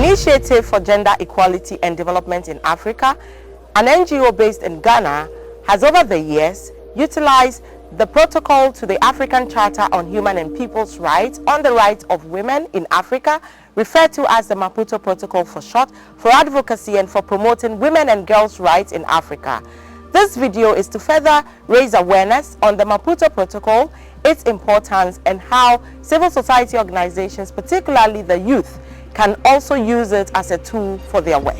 Initiative for Gender Equality and Development in Africa, an NGO based in Ghana, has over the years utilized the protocol to the African Charter on Human and People's Rights on the rights of women in Africa, referred to as the Maputo Protocol for short, for advocacy and for promoting women and girls' rights in Africa. This video is to further raise awareness on the Maputo Protocol, its importance, and how civil society organizations, particularly the youth, can also use it as a tool for their work.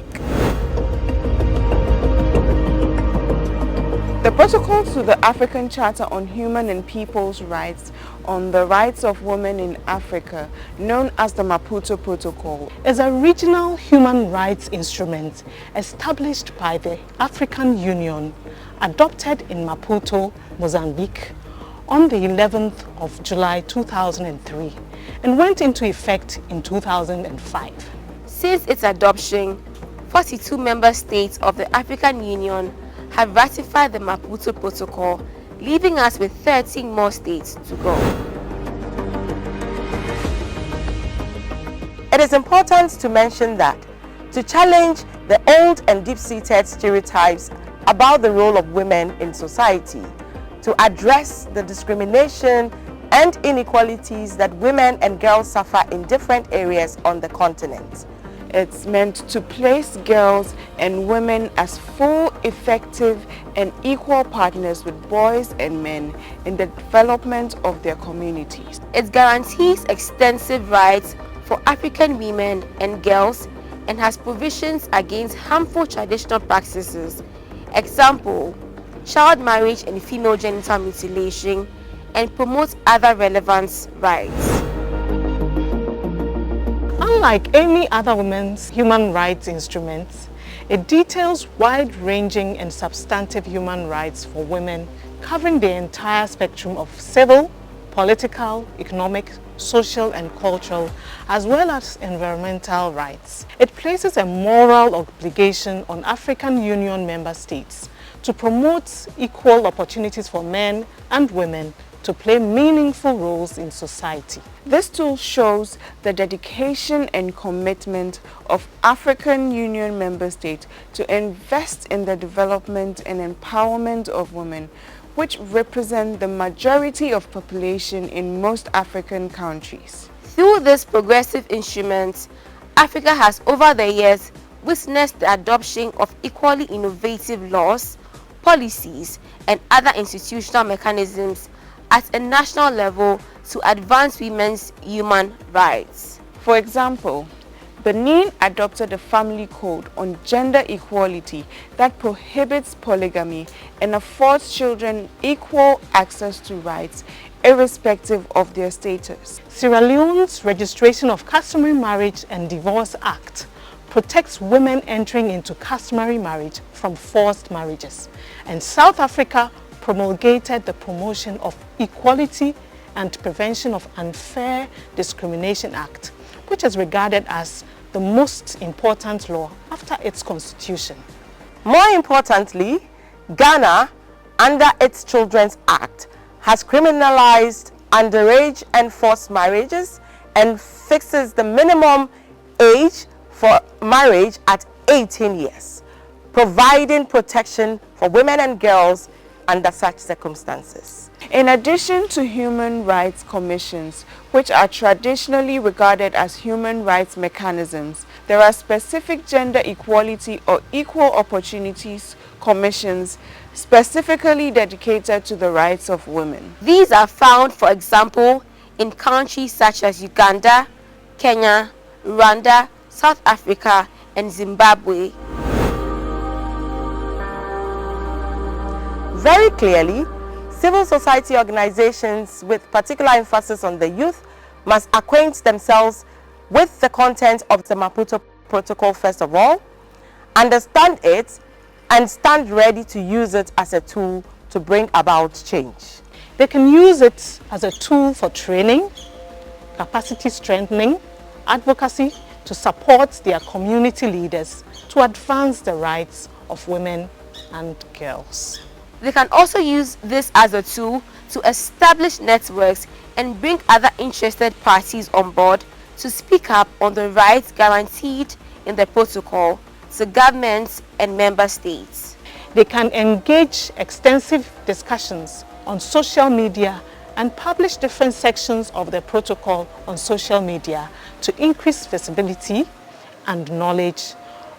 The protocol to the African Charter on Human and People's Rights on the rights of women in Africa, known as the Maputo Protocol, is a regional human rights instrument established by the African Union, adopted in Maputo, Mozambique, on the 11th of July 2003 and went into effect in 2005. Since its adoption, 42 member states of the African Union have ratified the Maputo Protocol, leaving us with 13 more states to go. It is important to mention that to challenge the old and deep-seated stereotypes about the role of women in society, to address the discrimination and inequalities that women and girls suffer in different areas on the continent. It's meant to place girls and women as full, effective, and equal partners with boys and men in the development of their communities. It guarantees extensive rights for African women and girls and has provisions against harmful traditional practices, example, child marriage and female genital mutilation, and promotes other relevant rights. Unlike any other women's human rights instruments, it details wide-ranging and substantive human rights for women, covering the entire spectrum of civil, political, economic, social and cultural, as well as environmental rights. It places a moral obligation on African Union member states to promote equal opportunities for men and women to play meaningful roles in society. This tool shows the dedication and commitment of African Union member states to invest in the development and empowerment of women, which represent the majority of population in most African countries. Through this progressive instrument, Africa has over the years witnessed the adoption of equally innovative laws, policies, and other institutional mechanisms at a national level to advance women's human rights. For example, Benin adopted a family code on gender equality that prohibits polygamy and affords children equal access to rights irrespective of their status. Sierra Leone's Registration of Customary Marriage and Divorce Act protects women entering into customary marriage from forced marriages, and South Africa promulgated the Promotion of Equality and Prevention of Unfair Discrimination Act, which is regarded as the most important law after its constitution. More importantly, Ghana, under its Children's Act, has criminalized underage and forced marriages and fixes the minimum age for marriage at 18 years, providing protection for women and girls under such circumstances. In addition to human rights commissions, which are traditionally regarded as human rights mechanisms, there are specific gender equality or equal opportunities commissions specifically dedicated to the rights of women. These are found, for example, in countries such as Uganda, Kenya, Rwanda, South Africa, and Zimbabwe. Very clearly, civil society organizations with particular emphasis on the youth must acquaint themselves with the content of the Maputo Protocol first of all, understand it, and stand ready to use it as a tool to bring about change. They can use it as a tool for training, capacity strengthening, advocacy, to support their community leaders to advance the rights of women and girls. They can also use this as a tool to establish networks and bring other interested parties on board to speak up on the rights guaranteed in the protocol to governments and member states. They can engage extensive discussions on social media and publish different sections of the protocol on social media to increase visibility and knowledge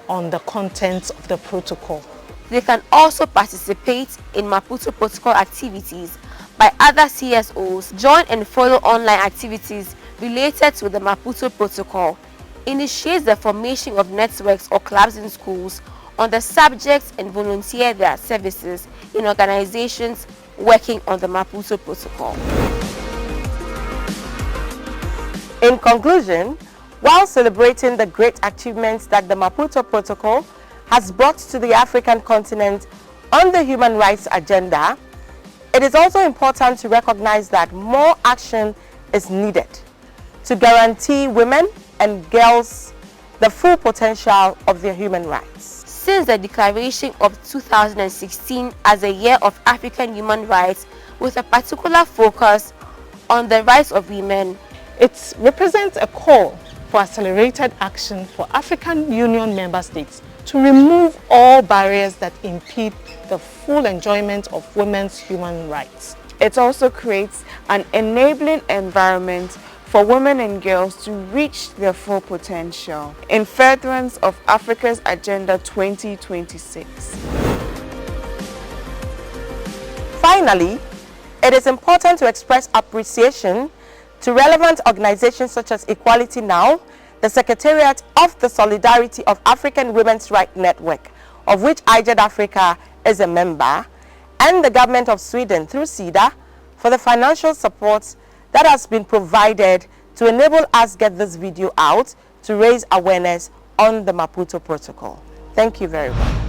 on the contents of the protocol. They can also participate in Maputo Protocol activities by other CSOs, join and follow online activities related to the Maputo Protocol, initiate the formation of networks or clubs in schools on the subjects, and volunteer their services in organizations working on the Maputo Protocol. In conclusion, while celebrating the great achievements that the Maputo Protocol has brought to the African continent on the human rights agenda, it is also important to recognize that more action is needed to guarantee women and girls the full potential of their human rights. Since the declaration of 2016 as a year of African human rights with a particular focus on the rights of women, it represents a call for accelerated action for African Union member states to remove all barriers that impede the full enjoyment of women's human rights. It also creates an enabling environment for women and girls to reach their full potential in furtherance of Africa's Agenda 2026. Finally, it is important to express appreciation to relevant organizations such as Equality Now, the Secretariat of the Solidarity of African Women's Rights Network, of which IGED Africa is a member, and the government of Sweden through SIDA for the financial support that has been provided to enable us get this video out to raise awareness on the Maputo Protocol. Thank you very much.